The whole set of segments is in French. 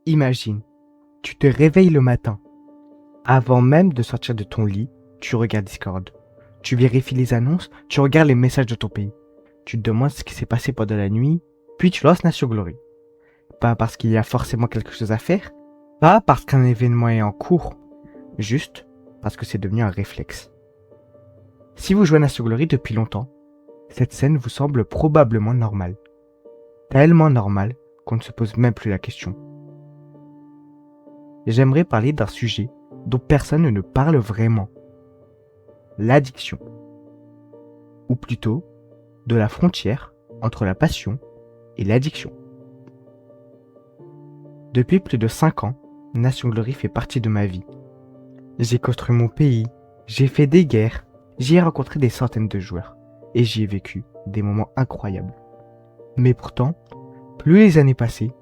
Imagine, tu te réveilles le matin. Avant même de sortir de ton lit, tu regardes Discord. Tu vérifies les annonces, tu regardes les messages de ton pays. Tu te demandes ce qui s'est passé pendant la nuit, puis tu lances Nation Glory. Pas parce qu'il y a forcément quelque chose à faire, pas parce qu'un événement est en cours, juste parce que c'est devenu un réflexe. Si vous jouez à Nation Glory depuis longtemps, cette scène vous semble probablement normale. Tellement normale qu'on ne se pose même plus la question. J'aimerais parler d'un sujet dont personne ne parle vraiment. L'addiction. Ou plutôt, de la frontière entre la passion et l'addiction. Depuis plus de 5 ans, Nation Glory fait partie de ma vie. J'ai construit mon pays, j'ai fait des guerres, j'y ai rencontré des centaines de joueurs et j'y ai vécu des moments incroyables. Mais pourtant, plus les années passaient,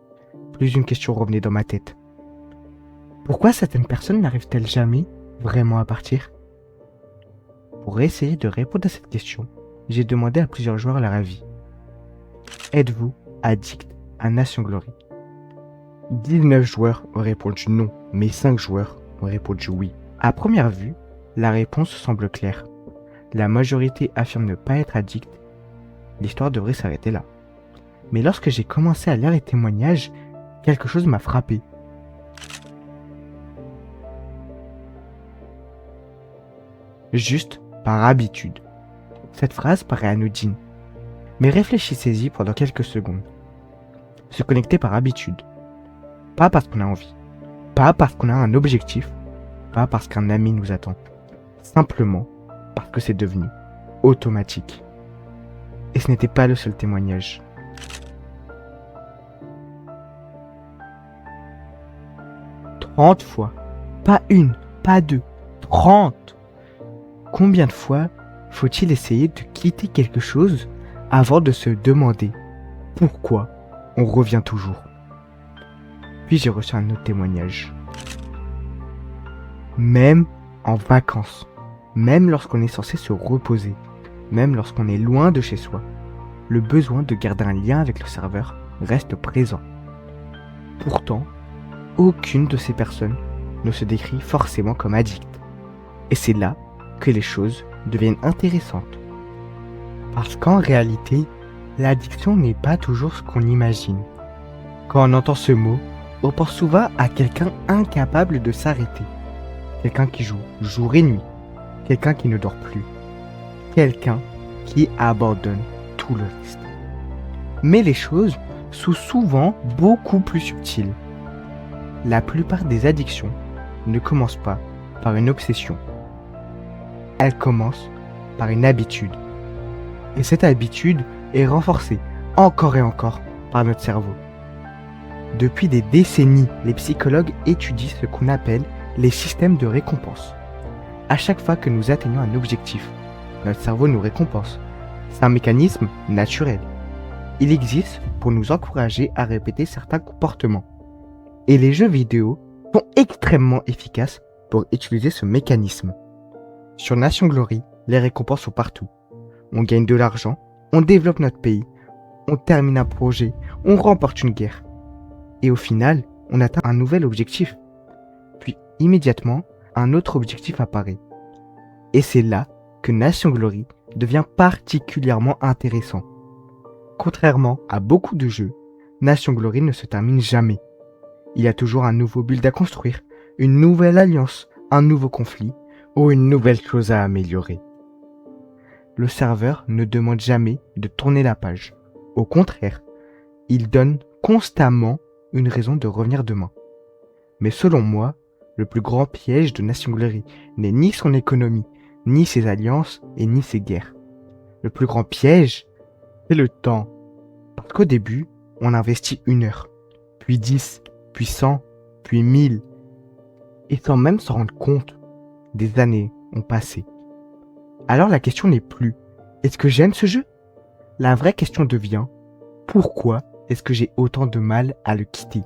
plus une question revenait dans ma tête. Pourquoi certaines personnes n'arrivent-elles jamais vraiment à partir? Pour essayer de répondre à cette question, j'ai demandé à plusieurs joueurs leur avis. Êtes-vous addict à Nation Glory? 19 joueurs ont répondu non, mais 5 joueurs ont répondu oui. À première vue, la réponse semble claire. La majorité affirme ne pas être addict. L'histoire devrait s'arrêter là. Mais lorsque j'ai commencé à lire les témoignages, quelque chose m'a frappé. Juste par habitude. Cette phrase paraît anodine. Mais réfléchissez-y pendant quelques secondes. Se connecter par habitude. Pas parce qu'on a envie. Pas parce qu'on a un objectif. Pas parce qu'un ami nous attend. Simplement parce que c'est devenu automatique. Et ce n'était pas le seul témoignage. « 30 fois. Pas une, pas deux. 30. Combien de fois faut-il essayer de quitter quelque chose avant de se demander pourquoi on revient toujours? Puis j'ai reçu un autre témoignage. Même en vacances, même lorsqu'on est censé se reposer, même lorsqu'on est loin de chez soi, le besoin de garder un lien avec le serveur reste présent. Pourtant, aucune de ces personnes ne se décrit forcément comme addict. Et c'est là que les choses deviennent intéressantes. Parce qu'en réalité, l'addiction n'est pas toujours ce qu'on imagine. Quand on entend ce mot, on pense souvent à quelqu'un incapable de s'arrêter. Quelqu'un qui joue jour et nuit. Quelqu'un qui ne dort plus. Quelqu'un qui abandonne tout le reste. Mais les choses sont souvent beaucoup plus subtiles. La plupart des addictions ne commencent pas par une obsession. Elles commencent par une habitude. Et cette habitude est renforcée encore et encore par notre cerveau. Depuis des décennies, les psychologues étudient ce qu'on appelle les systèmes de récompense. À chaque fois que nous atteignons un objectif, notre cerveau nous récompense. C'est un mécanisme naturel. Il existe pour nous encourager à répéter certains comportements. Et les jeux vidéo sont extrêmement efficaces pour utiliser ce mécanisme. Sur Nation Glory, les récompenses sont partout. On gagne de l'argent, on développe notre pays, on termine un projet, on remporte une guerre. Et au final, on atteint un nouvel objectif. Puis immédiatement, un autre objectif apparaît. Et c'est là que Nation Glory devient particulièrement intéressant. Contrairement à beaucoup de jeux, Nation Glory ne se termine jamais. Il y a toujours un nouveau build à construire, une nouvelle alliance, un nouveau conflit ou une nouvelle chose à améliorer. Le serveur ne demande jamais de tourner la page. Au contraire, il donne constamment une raison de revenir demain. Mais selon moi, le plus grand piège de Nation Glory n'est ni son économie, ni ses alliances et ni ses guerres. Le plus grand piège, c'est le temps. Parce qu'au début, on investit 1 heure, puis 10, puis 100, puis 1000. Et sans même s'en rendre compte, des années ont passé. Alors la question n'est plus « Est-ce que j'aime ce jeu ?» La vraie question devient « Pourquoi est-ce que j'ai autant de mal à le quitter ?»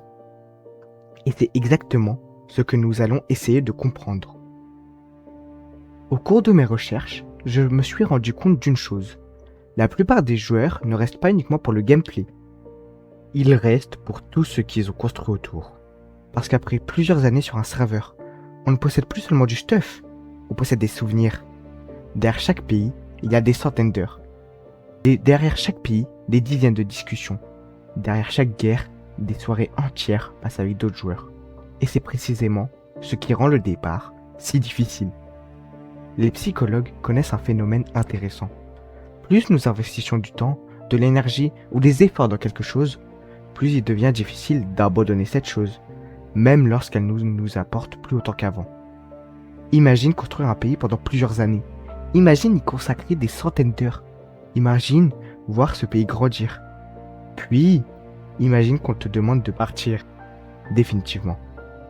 Et c'est exactement ce que nous allons essayer de comprendre. Au cours de mes recherches, je me suis rendu compte d'une chose. La plupart des joueurs ne restent pas uniquement pour le gameplay. Ils restent pour tout ce qu'ils ont construit autour. Parce qu'après plusieurs années sur un serveur, on ne possède plus seulement du stuff, on possède des souvenirs. Derrière chaque pays, il y a des centaines d'heures. Derrière chaque pays, des dizaines de discussions. Derrière chaque guerre, des soirées entières passées avec d'autres joueurs. Et c'est précisément ce qui rend le départ si difficile. Les psychologues connaissent un phénomène intéressant. Plus nous investissons du temps, de l'énergie ou des efforts dans quelque chose, plus il devient difficile d'abandonner cette chose, même lorsqu'elle nous apporte plus autant qu'avant. Imagine construire un pays pendant plusieurs années. Imagine y consacrer des centaines d'heures. Imagine voir ce pays grandir. Puis, imagine qu'on te demande de partir, définitivement,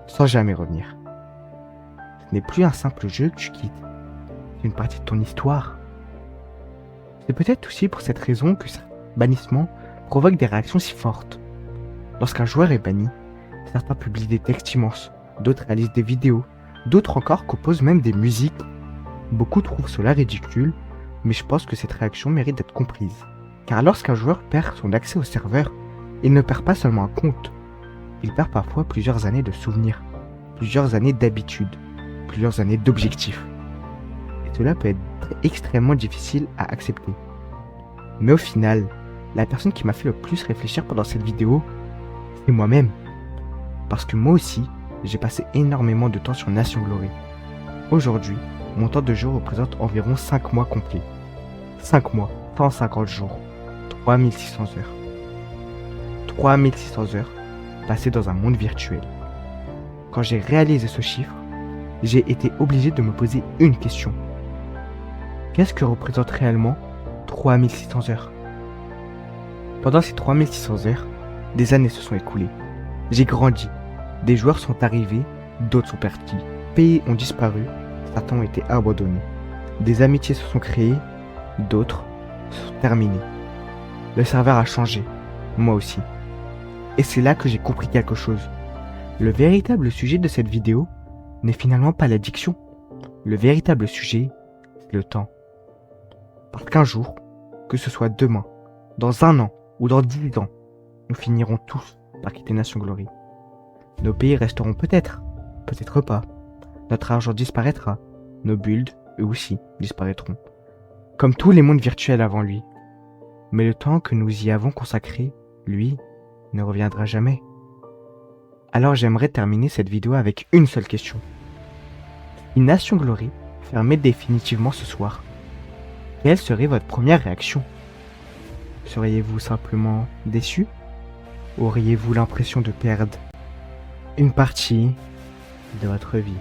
sans jamais revenir. Ce n'est plus un simple jeu que tu quittes, c'est une partie de ton histoire. C'est peut-être aussi pour cette raison que ce bannissement provoque des réactions si fortes. Lorsqu'un joueur est banni, certains publient des textes immenses, d'autres réalisent des vidéos, d'autres encore composent même des musiques. Beaucoup trouvent cela ridicule, mais je pense que cette réaction mérite d'être comprise. Car lorsqu'un joueur perd son accès au serveur, il ne perd pas seulement un compte, il perd parfois plusieurs années de souvenirs, plusieurs années d'habitude, plusieurs années d'objectifs. Et cela peut être extrêmement difficile à accepter. Mais au final, la personne qui m'a fait le plus réfléchir pendant cette vidéo, c'est moi-même. Parce que moi aussi, j'ai passé énormément de temps sur Nation Glory. Aujourd'hui, mon temps de jeu représente environ 5 mois complets. 5 mois, 150 jours, 3600 heures. 3600 heures passées dans un monde virtuel. Quand j'ai réalisé ce chiffre, j'ai été obligé de me poser une question. Qu'est-ce que représente réellement 3600 heures? Pendant ces 3600 heures, des années se sont écoulées. J'ai grandi. Des joueurs sont arrivés, d'autres sont partis. Pays ont disparu, certains ont été abandonnés. Des amitiés se sont créées, d'autres se sont terminées. Le serveur a changé, moi aussi. Et c'est là que j'ai compris quelque chose. Le véritable sujet de cette vidéo n'est finalement pas l'addiction. Le véritable sujet, c'est le temps. Parce qu'un jour, que ce soit demain, dans 1 an ou dans 10 ans, nous finirons tous par quitter Nation Glory. Nos pays resteront peut-être, peut-être pas. Notre argent disparaîtra, nos builds, eux aussi, disparaîtront. Comme tous les mondes virtuels avant lui. Mais le temps que nous y avons consacré, lui, ne reviendra jamais. Alors j'aimerais terminer cette vidéo avec une seule question. Si Nation Glory fermait définitivement ce soir, quelle serait votre première réaction? Seriez-vous simplement déçu? Auriez-vous l'impression de perdre une partie de votre vie?